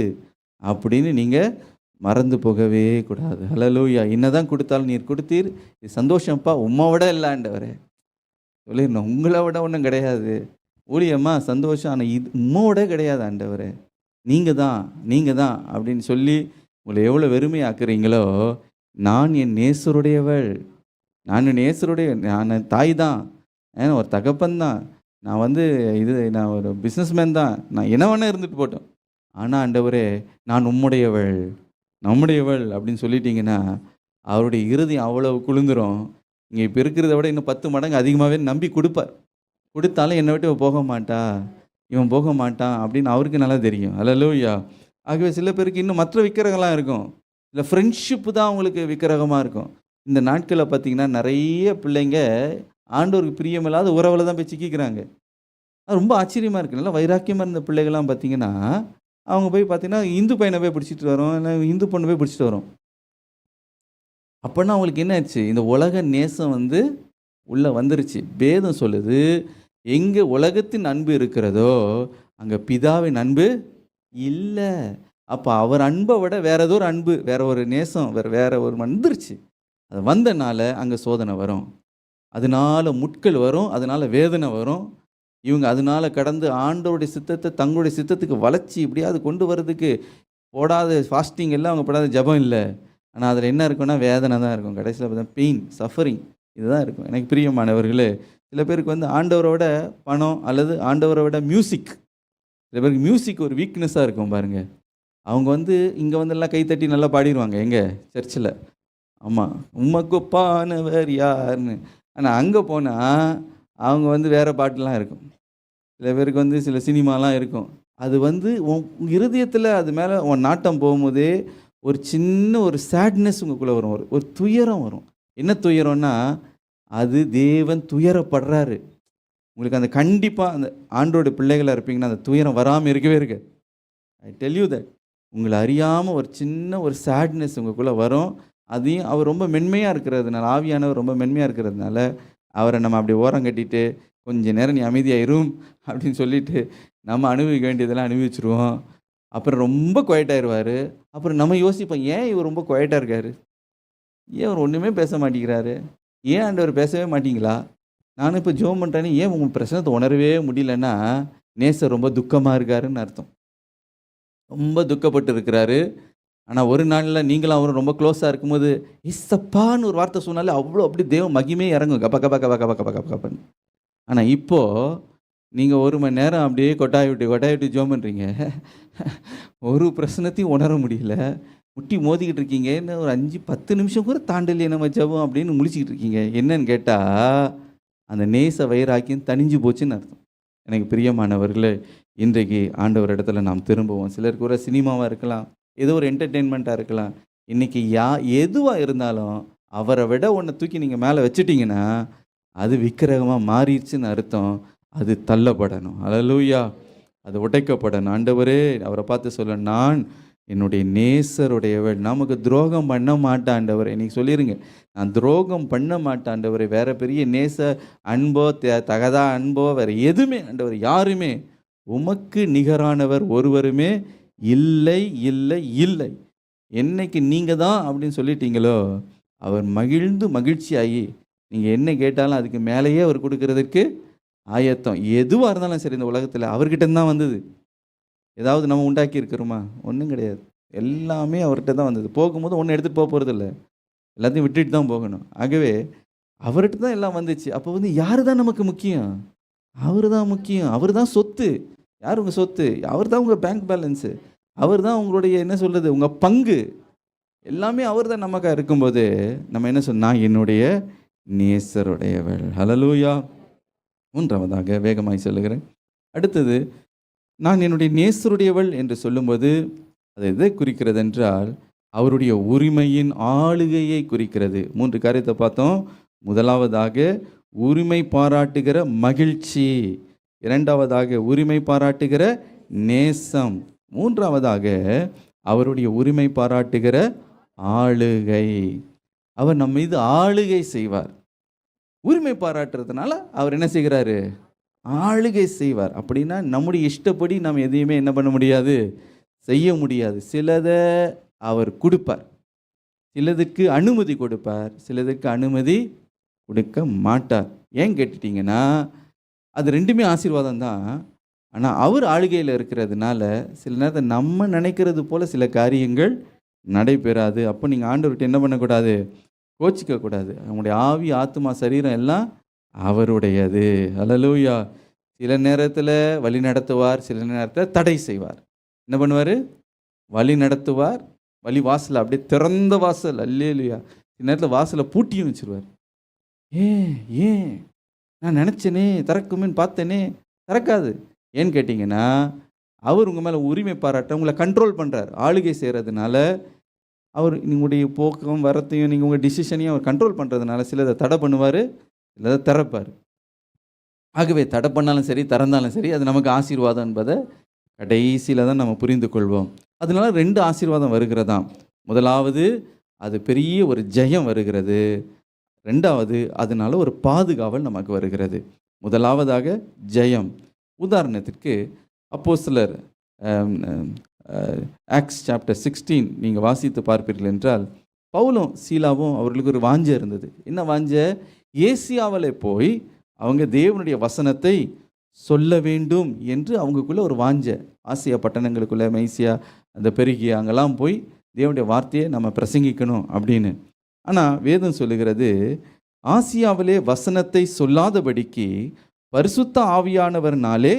அப்படின்னு நீங்கள் மறந்து போகவே கூடாது. ஹல்லேலூயா. என்னதான் கொடுத்தாலும் நீர் கொடுத்தீர், இது சந்தோஷம்ப்பா, உம்மை விட இல்லை ஆண்டவரே சொல்லிடணும், உங்களை விட ஒன்றும் கிடையாது ஊழியம்மா சந்தோஷம், ஆனால் இது உம்மோட கிடையாது ஆண்டவரே, நீங்கள் தான் அப்படின்னு சொல்லி உங்களை எவ்வளோ வெறுமையாக்குறீங்களோ, நான் என் நேசருடையவள், நான் தாய் தான், ஒரு தகப்பன் தான், நான் வந்து நான் ஒரு பிஸ்னஸ்மேன் தான், நான் என்ன வேணா இருந்துட்டு போட்டோம், ஆனால் ஆண்டவரே நான் நம்முடையவள் அப்படின்னு சொல்லிட்டீங்கன்னா அவருடைய இருதயம் அவ்வளவு குளிந்துரும். இங்கே இப்போ இருக்கிறத விட இன்னும் 10 மடங்கு அதிகமாகவே நம்பி கொடுப்பார். கொடுத்தாலும் என்னை விட்டு இவன் போக மாட்டான் அப்படின்னு அவருக்கு நல்லா தெரியும். ஹல்லேலூயா. ஆகவே சில பேருக்கு இன்னும் மற்ற விக்கிரகம்லாம் இருக்கும், இல்லை ஃப்ரெண்ட்ஷிப்பு தான் அவங்களுக்கு விக்கிரகமாக இருக்கும். இந்த நாட்களில் பார்த்திங்கன்னா நிறைய பிள்ளைங்க ஆண்டவருக்கு பிரியமில்லாத உறவில் தான் போய் சிக்கிக்கிறாங்க. அது ரொம்ப ஆச்சரியமாக இருக்குது. நல்லா வைராக்கியமாக இருந்த பிள்ளைகள்லாம் பார்த்திங்கன்னா அவங்க போய் பார்த்திங்கன்னா இந்து பையனை போய் பிடிச்சிட்டு வரோம், இல்லை இந்து பொண்ணை போய் பிடிச்சிட்டு வரோம். அப்படின்னா அவங்களுக்கு என்ன ஆச்சு, இந்த உலக நேசம் வந்து உள்ளே வந்துருச்சு. வேதம் சொல்லுது, எங்கே உலகத்தின் அன்பு இருக்கிறதோ அங்கே பிதாவின் அன்பு இல்லை. அப்போ அவர் அன்பை விட வேற ஏதோ ஒரு அன்பு, வேற ஒரு நேசம், வேற ஒரு வந்துருச்சு. அது வந்தனால அங்கே சோதனை வரும், அதனால முட்கள் வரும், அதனால வேதனை வரும். இவங்க அதனால கடந்து ஆண்டவருடைய சித்தத்தை தங்களுடைய சித்தத்துக்கு வளர்ச்சி இப்படியாவது கொண்டு வர்றதுக்கு போடாத ஃபாஸ்டிங் இல்லை, அவங்க போடாத ஜபம் இல்லை. ஆனால் அதில் என்ன இருக்குன்னா வேதனை தான் இருக்கும். கடைசியில் பார்த்தா பெயின், சஃபரிங் இதுதான் இருக்கும். எனக்கு பிரியமானவர்களே, சில பேருக்கு வந்து ஆண்டவரோட பணம் அல்லது ஆண்டவரோட மியூசிக், சில பேருக்கு மியூசிக் ஒரு வீக்னஸாக இருக்கும் பாருங்கள். அவங்க வந்து இங்கே வந்து எல்லாம் கைத்தட்டி நல்லா பாடிடுவாங்க எங்கள் சர்ச்சில், ஆமாம் உமக்கு ஒப்பானவர் யாருன்னு. ஆனால் அங்கே போனால் அவங்க வந்து வேறு பாட்டுலாம் இருக்கும். சில பேருக்கு வந்து சில சினிமாலாம் இருக்கும். அது வந்து உன் இருதயத்தில் அது மேலே உன் நாட்டம் போகும்போதே ஒரு சின்ன ஒரு சேட்னஸ் உங்களுக்குள்ளே வரும், ஒரு துயரம் வரும். என்ன துயரம்னா, அது தேவன் துயரப்படுறாரு. உங்களுக்கு அந்த கண்டிப்பாக அந்த ஆண்டோட பிள்ளைகளாக இருப்பீங்கன்னா அந்த துயரம் வராமல் இருக்கவே இருக்கு. I tell you that. உங்களை அறியாமல் ஒரு சின்ன ஒரு சேட்னஸ் உங்களுக்குள்ளே வரும். அதையும் அவர் ரொம்ப மென்மையாக இருக்கிறதுனால, ஆவியானவர் ரொம்ப மென்மையாக இருக்கிறதுனால அவரை நம்ம அப்படி ஓரம் கட்டிட்டு கொஞ்சம் நேரம் நீ அமைதியாயிரும் அப்படின்னு சொல்லிட்டு நம்ம அனுபவிக்க வேண்டியதெல்லாம் அனுபவிச்சுருவோம். அப்புறம் ரொம்ப குவைட்டாயிருவார். அப்புறம் நம்ம யோசிப்போம், ஏன் இவர் ரொம்ப குவைட்டாக இருக்கார், ஏன் அவர் ஒன்றுமே பேச மாட்டேங்கிறாரு, ஏன் ஆண்டவர் பேசவே மாட்டீங்களா, நானும் இப்போ ஜோம் பண்ணுறேன்னு ஏன் உங்கள் பிரச்சனத்தை உணரவே முடியலன்னா நேசர் ரொம்ப துக்கமாக இருக்காருன்னு அர்த்தம். ரொம்ப துக்கப்பட்டு இருக்கிறாரு. ஆனால் ஒரு நாளில் நீங்களும் அவரும் ரொம்ப க்ளோஸாக இருக்கும்போது இசப்பான்னு ஒரு வார்த்தை சொன்னாலே அவ்வளோ அப்படி தேவ மகிமே இறங்கும், கப கப கப கப கப கப கபன்னு. ஆனால் இப்போது நீங்கள் 1 மணி நேரம் அப்படியே கொட்டாய் விட்டு ஜோம் பண்ணுறீங்க. ஒரு பிரச்சனத்தையும் உணர முடியல, முட்டி மோதிக்கிட்டு இருக்கீங்க. இன்னும் ஒரு 5-10 நிமிஷம் கூட தாண்டலையே நம்ம ஜெபம் அப்படின்னு முழிச்சிக்கிட்டு இருக்கீங்க. என்னன்னு கேட்டால் அந்த நேச வைராக்கியம் தணிஞ்சு போச்சுன்னு அர்த்தம். எனக்கு பிரியமானவர்களே, இன்றைக்கு ஆண்டவர் இடத்துல நாம் திரும்புவோம். சிலருக்கு ஒரு சினிமாவாக இருக்கலாம், ஏதோ ஒரு என்டர்டெயின்மெண்ட்டாக இருக்கலாம். இன்றைக்கி எதுவாக இருந்தாலும் அவரை விட ஒன்றை தூக்கி நீங்கள் மேலே வச்சுட்டிங்கன்னா அது விக்கிரகமாக மாறிடுச்சுன்னு அர்த்தம். அது தள்ளப்படணும். அல்லேலூயா. அது உடைக்கப்படணும். ஆண்டவரே அவரை பார்த்து சொல்ல, நான் என்னுடைய நேசருடையவள். நமக்கு துரோகம் பண்ண மாட்டேன் ஆண்டவரே. இன்னைக்கு சொல்லிடுங்க, நான் துரோகம் பண்ண மாட்டேன் ஆண்டவரே. வேற பெரிய நேச அன்போ தகதா அன்போ வேற எதுவுமே ஆண்டவர் யாருமே உமக்கு நிகரானவர் ஒருவருமே இல்லை இல்லை இல்லை. என்னைக்கு நீங்கள் தான் அப்படின்னு சொல்லிட்டீங்களோ அவர் மகிழ்ந்து மகிழ்ச்சியாகி நீங்கள் என்ன கேட்டாலும் அதுக்கு மேலேயே அவர் கொடுக்கறதுக்கு ஆயத்தம். எதுவாக இருந்தாலும் சரி இந்த உலகத்தில் அவர்கிட்ட தான் வந்தது. ஏதாவது நம்ம உண்டாக்கி இருக்கிறோமா? ஒன்றும் கிடையாது. எல்லாமே அவர்கிட்ட தான் வந்தது. போகும்போது ஒன்றும் எடுத்துகிட்டு போக போகிறதில்ல, எல்லாத்தையும் விட்டுட்டு தான் போகணும். ஆகவே அவர்கிட்ட தான் எல்லாம் வந்துச்சு. அப்போ யார் தான் நமக்கு முக்கியம்? அவர் தான் முக்கியம். அவர் தான் சொத்து. யார் உங்கள் சொத்து? அவர் தான் உங்கள் பேங்க் பேலன்ஸு. அவர் தான் உங்களுடைய என்ன சொல்கிறது, உங்கள் பங்கு. எல்லாமே அவர் தான் நமக்காக இருக்கும்போது நம்ம என்ன சொன்னால், என்னுடைய நேசருடையவள். ஹல்லேலூயா. 3வது வேகமாய் சொல்லுகிறேன். அடுத்தது, நான் என்னுடைய நேசருடையவள் என்று சொல்லும்போது அது எதை குறிக்கிறது என்றால் அவருடைய உரிமையின் ஆளுகையை குறிக்கிறது. 3 காரியத்தை பார்த்தோம். முதலாவதாக உரிமை பாராட்டுகிற மகிழ்ச்சி, 2வதாக உரிமை பாராட்டுகிற நேசம், 3வதாக அவருடைய உரிமை பாராட்டுகிற ஆளுகை. அவர் நம்ம மீது ஆளுகை செய்வார். உரிமை பாராட்டுறதுனால அவர் என்ன செய்கிறாரு? ஆளுகை செய்வார். அப்படின்னா நம்முடைய இஷ்டப்படி நம்ம எதையுமே என்ன பண்ண முடியாது, செய்ய முடியாது. சிலதை அவர் கொடுப்பார், சிலதுக்கு அனுமதி கொடுப்பார், சிலதுக்கு அனுமதி கொடுக்க மாட்டார். ஏன் கேட்டுட்டிங்கன்னா அது ரெண்டுமே ஆசீர்வாதம் தான். ஆனால் அவர் ஆளுகையில் இருக்கிறதுனால சில நேரத்தில் நம்ம நினைக்கிறது போல் சில காரியங்கள் நடைபெறாது. அப்போ நீங்கள் ஆண்டவர்கிட்ட என்ன பண்ணக்கூடாது, கோச்சிக்கக்கூடாது. அவங்களுடைய ஆவி ஆத்மா சரீரம் எல்லாம் அவருடையது. அல்லேலூயா. சில நேரத்தில் வழி நடத்துவார், சில நேரத்தில் தடை செய்வார். என்ன பண்ணுவார்? வழி நடத்துவார். வழி வாசல் அப்படியே திறந்த வாசல், அல்லேலூயா. சில நேரத்தில் வாசலை பூட்டியும் வச்சுருவார். ஏன் நான் நினச்சேனே திறக்குமேன்னு பார்த்தேனே, திறக்காது. ஏன்னு கேட்டிங்கன்னா அவர் உங்கள் மேலே உரிமை பாராட்ட உங்களை கண்ட்ரோல் பண்ணுறார். ஆளுகை செய்கிறதுனால அவர் உங்களுடைய போக்கும் வரத்தையும் நீங்கள் உங்கள் டிசிஷனையும் அவர் கண்ட்ரோல் பண்ணுறதுனால சிலதை தடை பண்ணுவார், சிலதை திறப்பார். ஆகவே தடை பண்ணாலும் சரி திறந்தாலும் சரி அது நமக்கு ஆசீர்வாதம் என்பதை கடைசியில் தான் நம்ம புரிந்து கொள்வோம். அதனால 2 ஆசீர்வாதம் வருகிறதாம். முதலாவது, அது பெரிய ஒரு ஜெயம் வருகிறது. 2வது, அதனால ஒரு பாதுகாவல் நமக்கு வருகிறது. முதலாவதாக ஜெயம். உதாரணத்திற்கு அப்போஸ்தலர் ஆக்ட்ஸ் சாப்டர் 16 நீங்கள் வாசித்து பார்ப்பீர்கள் என்றால், பவுலும் சீலாவும் அவர்களுக்கு ஒரு வாஞ்சை இருந்தது. என்ன வாஞ்சை? ஏசியாவில் போய் அவங்க தேவனுடைய வசனத்தை சொல்ல வேண்டும் என்று அவங்களுக்குள்ள ஒரு வாஞ்சை. ஆசியா பட்டணங்களுக்குள்ள, மைசியா, அந்த பெருகியா, அங்கெல்லாம் போய் தேவனுடைய வார்த்தையை நம்ம பிரசங்கிக்கணும் அப்படின்னு. ஆனால் வேதம் சொல்லுகிறது, ஆசியாவிலே வசனத்தை சொல்லாதபடிக்கு பரிசுத்த ஆவியானவர்னாலே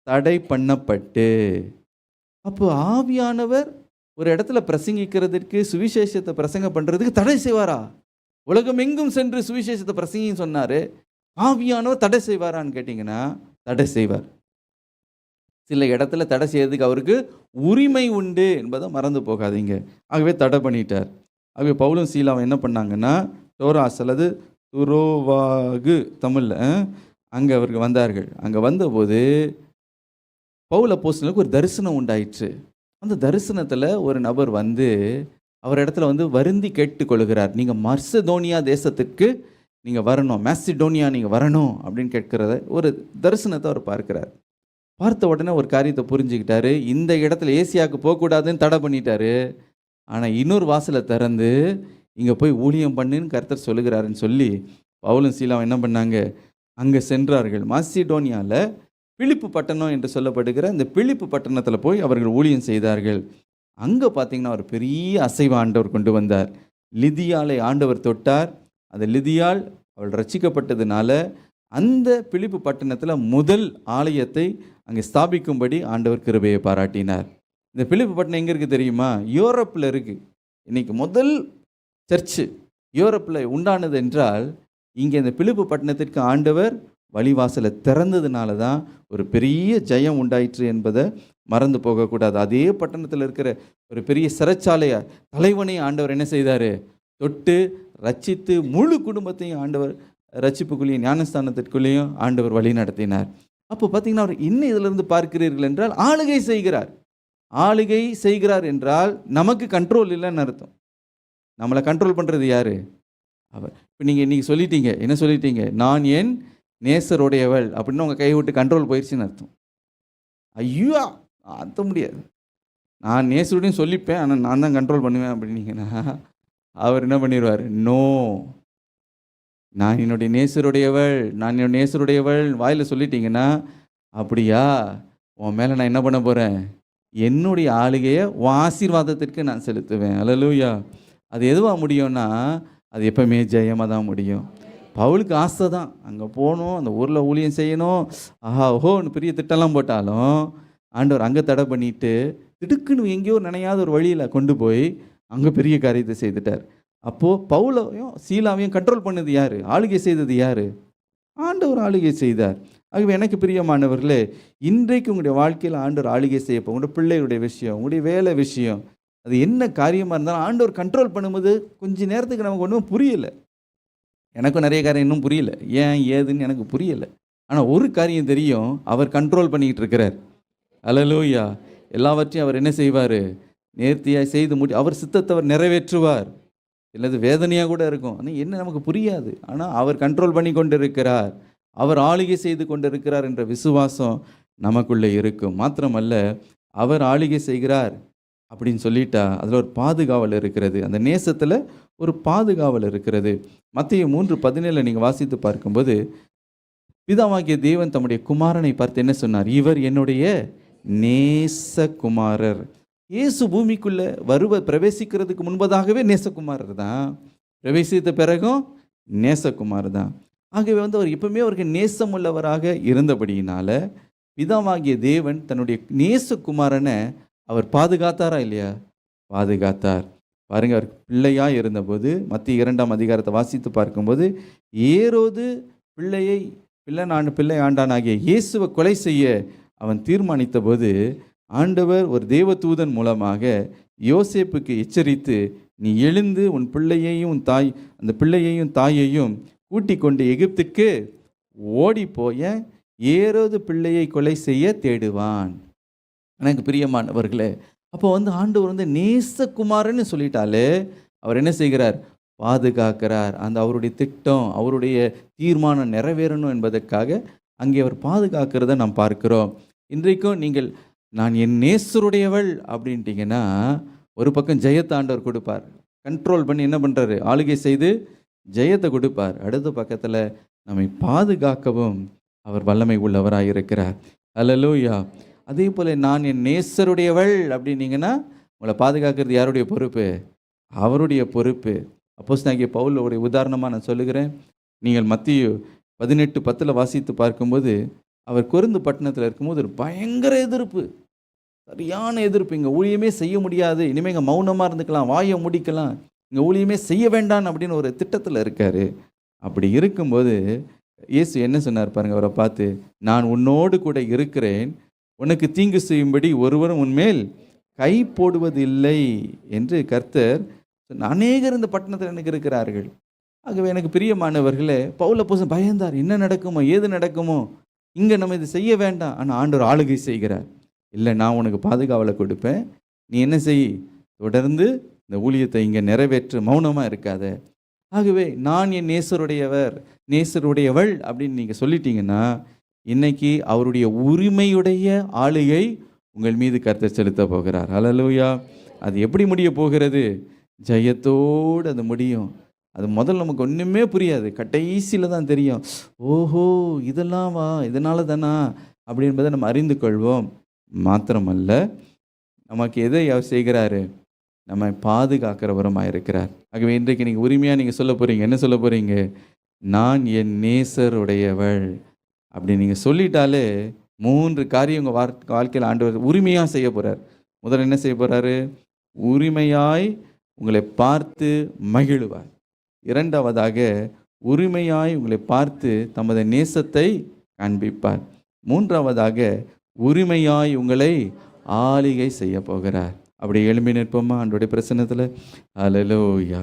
தடை பண்ணப்பட்டு. அப்போ ஆவியானவர் ஒரு இடத்துல பிரசங்கிக்கிறதுக்கு, சுவிசேஷத்தை பிரசங்க பண்ணுறதுக்கு தடை செய்வாரா? உலகம் எங்கும் சென்று சுவிசேஷத்தை பிரசங்கின்னு சொன்னார். ஆவியானவர் தடை செய்வாரான்னு கேட்டிங்கன்னா தடை செய்வார். சில இடத்துல தடை செய்யறதுக்கு அவருக்கு உரிமை உண்டு என்பதை மறந்து போகாதீங்க. ஆகவே தடை பண்ணிட்டார். ஆகவே பவுலும் சீலாவும் என்ன பண்ணாங்கன்னா, டோராஸ் அல்லது துரோவாகு தமிழில் அங்கே அவருக்கு வந்தார்கள். அங்கே வந்தபோது பவுல் அப்போஸ்தலனுக்கு ஒரு தரிசனம் உண்டாயிற்று. அந்த தரிசனத்தில் ஒரு நபர் வந்து அவர் இடத்துல வருந்தி கேட்டுக்கொள்கிறார், நீங்கள் மர்சதோனியா தேசத்துக்கு நீங்கள் வரணும், மேசிடோனியா நீங்கள் வரணும் அப்படின்னு கேட்கிறத ஒரு தரிசனத்தை அவர் பார்க்கிறார். பார்த்த உடனே ஒரு காரியத்தை புரிஞ்சுக்கிட்டாரு. இந்த இடத்துல ஏசியாவுக்கு போகக்கூடாதுன்னு தடை பண்ணிட்டாரு. ஆனால் இன்னொரு வாசலை திறந்து இங்கே போய் ஊழியம் பண்ணுன்னு கர்த்தர் சொல்லுகிறாருன்னு சொல்லி பவுலும் சீலாவும் என்ன பண்ணாங்க, அங்கே சென்றார்கள். மாசிடோனியாவில் பிலிப்பு பட்டணம் என்று சொல்லப்படுகிற இந்த பிலிப்பு பட்டணத்தில் போய் அவர்கள் ஊழியம் செய்தார்கள். அங்கே பார்த்தீங்கன்னா ஒரு பெரிய அசைவு ஆண்டவர் கொண்டு வந்தார். லிதியாளை ஆண்டவர் தொட்டார். அந்த லிதியாள் அவள் ரட்சிக்கப்பட்டதுனால அந்த பிலிப்பு பட்டணத்தில் முதல் ஆலயத்தை அங்கே ஸ்தாபிக்கும்படி ஆண்டவர் கிருபையை பாராட்டினார். இந்த பிலிப்பு பட்டணம் எங்கே இருக்குது தெரியுமா? யூரோப்பில் இருக்குது. இன்றைக்கி முதல் சர்ச்சு யூரோப்பில் உண்டானது என்றால் இங்கே இந்த பிலிப்பு பட்டணத்திற்கு ஆண்டவர் வழிவாசலை திறந்ததுனால தான் ஒரு பெரிய ஜெயம் உண்டாயிற்று என்பதை மறந்து போகக்கூடாது. அதே பட்டணத்தில் இருக்கிற ஒரு பெரிய சிறைச்சாலையை தலைவனை ஆண்டவர் என்ன செய்தார்? தொட்டு ரட்சித்து முழு குடும்பத்தையும் ஆண்டவர் ரட்சிப்புக்குள்ளேயும் ஞானஸ்தானத்திற்குள்ளேயும் ஆண்டவர் வழி நடத்தினார். அப்போ பார்த்தீங்கன்னா அவர் இன்னும் இதிலிருந்து பார்க்கிறீர்கள் என்றால் ஆளுகை செய்கிறார். ஆளுகை செய்கிறார் என்றால் நமக்கு கண்ட்ரோல் இல்லைன்னு அர்த்தம். நம்மளை கண்ட்ரோல் பண்ணுறது யார்? அவர். இப்போ நீங்கள் இன்றைக்கி சொல்லிட்டீங்க, என்ன சொல்லிட்டீங்க? நான் என் நேசருடையவள் அப்படின்னு உங்கள் கை விட்டு கண்ட்ரோல் போயிடுச்சுன்னு அர்த்தம். ஐயோ அர்த்த முடியாது. நான் நேசருடையும் சொல்லிப்பேன், ஆனால் நான் தான் கண்ட்ரோல் பண்ணுவேன் அப்படின்னீங்கன்னா அவர் என்ன பண்ணிடுவார்? நோ, நான் என்னுடைய நேசருடையவள், நான் என்னுடைய நேசருடையவள் வாயில் சொல்லிட்டீங்கன்னா, அப்படியா, உன் மேலே நான் என்ன பண்ண போகிறேன்? என்னுடைய ஆளுகையை உன் ஆசீர்வாதத்திற்கு நான் செலுத்துவேன். அல்லேலூயா. அது எதுவாக முடியும்னா அது எப்பவுமே ஜெயமாக தான் முடியும். பவுலுக்கு ஆசை தான், அங்கே போகணும், அந்த ஊரில் ஊழியம் செய்யணும், ஆஹா ஓஹோன்னு பெரிய திட்டம்லாம் போட்டாலும் ஆண்டவர் அங்கே தடை பண்ணிட்டு திடுக்குன்னு எங்கேயோ நினையாத ஒரு வழியில் கொண்டு போய் அங்கே பெரிய காரியத்தை செய்துட்டார். அப்போது பவுலையும் சீலாவையும் கண்ட்ரோல் பண்ணது யார்? ஆளுகை செய்தது யார்? ஆண்டவர் ஆளுகை செய்தார். ஆகவே எனக்கு பிரியமானவர்களே, இன்றைக்கு உங்களுடைய வாழ்க்கையில் ஆண்டவர் ஆளுகை செய்யப்போ உங்களுடைய பிள்ளைகளுடைய விஷயம், உங்களுடைய வேலை விஷயம், அது என்ன காரியமாக இருந்தாலும் ஆண்டவர் கண்ட்ரோல் பண்ணும்போது கொஞ்சம் நேரத்துக்கு நமக்கு ஒன்றும் புரியலை. எனக்கும் நிறைய காரியம் இன்னும் புரியல, ஏன் ஏதுன்னு எனக்கு புரியலை. ஆனால் ஒரு காரியம் தெரியும், அவர் கண்ட்ரோல் பண்ணிக்கிட்டு இருக்கிறார். அல்லேலூயா. எல்லாவற்றையும் அவர் என்ன செய்வார்? நேர்த்தியாக செய்து அவர் சித்தத்தை அவர் நிறைவேற்றுவார். இல்லது வேதனையாக கூட இருக்கும், ஆனால் என்ன நமக்கு புரியாது. ஆனால் அவர் கண்ட்ரோல் பண்ணி கொண்டு இருக்கிறார், அவர் ஆளுகை செய்து கொண்டு இருக்கிறார் என்ற விசுவாசம் நமக்குள்ளே இருக்கும். மாத்திரமல்ல, அவர் ஆளுகை செய்கிறார் அப்படின்னு சொல்லிட்டா அதில் ஒரு பாதுகாவல் இருக்கிறது. அந்த நேசத்தில் ஒரு பாதுகாவல் இருக்கிறது. மத்தேயு 3:17 நீங்கள் வாசித்து பார்க்கும்போது பிதாவாகிய தேவன் தம்முடைய குமாரனை பார்த்து என்ன சொன்னார்? இவர் என்னுடைய நேசகுமாரர். இயேசு பூமிக்குள்ளே பிரவேசிக்கிறதுக்கு முன்பதாகவே நேசகுமாரர் தான், பிரவேசித்த பிறகும் நேசகுமார் தான். ஆகவே அவர் எப்பவுமே அவருக்கு நேசம் உள்ளவராக இருந்தபடியினால பிதாவாகிய தேவன் தன்னுடைய நேசகுமாரனை அவர் பாதுகாத்தாரா இல்லையா? பாதுகாத்தார். பாருங்க, அவர் பிள்ளையாக இருந்தபோது மத்திய 2ஆம் அதிகாரத்தை வாசித்து பார்க்கும்போது ஏரோது பிள்ளை ஆண்டானாகிய இயேசுவை கொலை செய்ய அவன் தீர்மானித்த போது ஆண்டவர் ஒரு தேவதூதன் மூலமாக யோசேப்புக்கு எச்சரித்து, நீ எழுந்து உன் பிள்ளையையும் அந்த பிள்ளையையும் தாயையும் கூட்டிக் கொண்டு எகிப்துக்கு ஓடி போய ஏரோது பிள்ளையை கொலை செய்ய தேடுவான். எனக்கு பிரியமானவர்களே, அப்போ ஆண்டவர் நேசகுமாரன்னு சொல்லிட்டாலே அவர் என்ன செய்கிறார்? பாதுகாக்கிறார். அந்த அவருடைய திட்டம், அவருடைய தீர்மானம் நிறைவேறணும் என்பதற்காக அங்கே அவர் பாதுகாக்கிறத நாம் பார்க்கிறோம். இன்றைக்கும் நீங்கள் நான் என் நேசருடையவள் அப்படின்ட்டிங்கன்னா ஒரு பக்கம் ஜெயத்தை ஆண்டவர் கொடுப்பார். கண்ட்ரோல் பண்ணி என்ன பண்ணுறாரு? ஆளுகை செய்து ஜெயத்தை கொடுப்பார். அடுத்த பக்கத்தில் நம்மை பாதுகாக்கவும் அவர் வல்லமை உள்ளவராக இருக்கிறார். அல்லேலூயா. அதே போல் நான் என் நேசருடையவள் அப்படின்னீங்கன்னா உங்களை பாதுகாக்கிறது யாருடைய பொறுப்பு? அவருடைய பொறுப்பு. அப்போஸ்தலனாகிய பவுலுடைய உதாரணமாக நான் சொல்லுகிறேன். நீங்கள் மத்தேயு 18:10 வாசித்து பார்க்கும்போது அவர் கொரிந்து பட்டணத்தில் இருக்கும்போது ஒரு பயங்கர எதிர்ப்பு, சரியான எதிர்ப்பு. இங்கே ஊழியமே செய்ய முடியாது, இனிமேல் இங்கே மௌனமாக இருந்துக்கலாம், வாயை முடிக்கலாம், இங்கே ஊழியமே செய்ய வேண்டாம் அப்படின்னு ஒரு திட்டத்தில் இருக்கார். அப்படி இருக்கும்போது இயேசு என்ன சொன்னார் பாருங்கள் அவரை பார்த்து? நான் உன்னோடு கூட இருக்கிறேன், உனக்கு தீங்கு செய்யும்படி ஒருவரும் உன்மேல் கை போடுவதில்லை என்று கர்த்தர். அநேகர் இந்த பட்டணத்தில் எனக்கு இருக்கிறார்கள். ஆகவே எனக்கு பிரியமானவர்களே, பவுல் அப்போஸ்தலன் பயந்தார், என்ன நடக்குமோ ஏது நடக்குமோ, இங்கே நம்ம இது செய்ய வேண்டாம். ஆனால் ஆண்டவர் ஆளுகை செய்கிறார். இல்லை, நான் உனக்கு பாதுகாவலை கொடுப்பேன், நீ என்ன செய், தொடர்ந்து இந்த ஊழியத்தை இங்கே நிறைவேற்று, மௌனமாக இருக்காத. ஆகவே நான் என் நேசருடையவள் அப்படின்னு நீங்கள் சொல்லிட்டீங்கன்னா இன்னைக்கு அவருடைய உரிமையுடைய ஆளுகை உங்கள் மீது கர்த்தர் செலுத்த போகிறார். அல்லேலூயா. அது எப்படி முடிய போகிறது? ஜெயத்தோடு அது முடியும். அது முதல்ல நமக்கு ஒன்றுமே புரியாது, கடைசியில் தான் தெரியும். ஓஹோ, இதெல்லாம் வா, இதனால தானா அப்படி என்பதை நம்ம அறிந்து கொள்வோம். மாத்திரமல்ல, நமக்கு எதை அவர் செய்கிறாரு? நம்மை பாதுகாக்கிறவருமாய் இருக்கிறார். ஆகவே இன்றைக்கு நீங்கள் உரிமையாக நீங்கள் சொல்ல போகிறீங்க. என்ன சொல்ல போகிறீங்க? நான் என் நேசருடையவள். அப்படி நீங்கள் சொல்லிட்டாலே 3 காரியம் உங்கள் வாழ்க்கையில் ஆண்டவர் உரிமையாக செய்ய போகிறார். முதல்ல என்ன செய்ய போகிறாரு? உரிமையாய் உங்களை பார்த்து மகிழுவார். 2வதாக உரிமையாய் உங்களை பார்த்து தமது நேசத்தை காண்பிப்பார். 3வதாக உரிமையாய் உங்களை ஆளுகை செய்ய போகிறார். அப்படி எழும்பி நிற்போமா ஆண்டவருடைய பிரசன்னத்தில்? ஹல்லேலூயா.